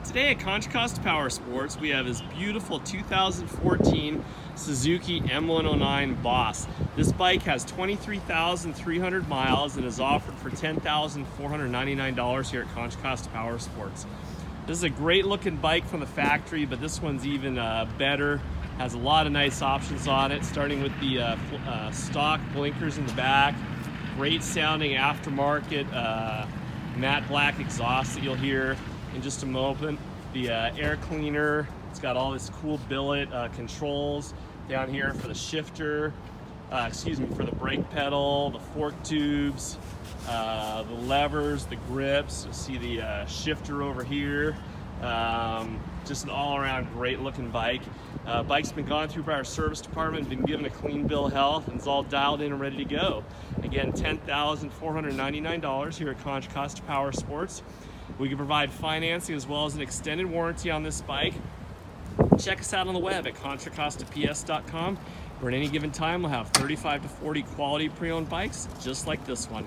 Today at Contra Costa Powersports, we have this beautiful 2014 Suzuki M109 Boss. This bike has 23,300 miles and is offered for $10,499 here at Contra Costa Powersports. This is a great looking bike from the factory, but this one's even better. Has a lot of nice options on it, starting with the stock blinkers in the back, great sounding aftermarket matte black exhaust that you'll hear in just a moment. The air cleaner, it's got all this cool billet controls down here for the shifter, for the brake pedal, the fork tubes, the levers, the grips. You'll see the shifter over here. Just an all-around great looking bike. Bike's been gone through by our service department, been given a clean bill of health, and it's all dialed in and ready to go. Again, $10,499 here at Contra Costa Powersports. We can provide financing as well as an extended warranty on this bike. Check us out on the web at contracostaps.com, where at any given time we'll have 35 to 40 quality pre-owned bikes just like this one.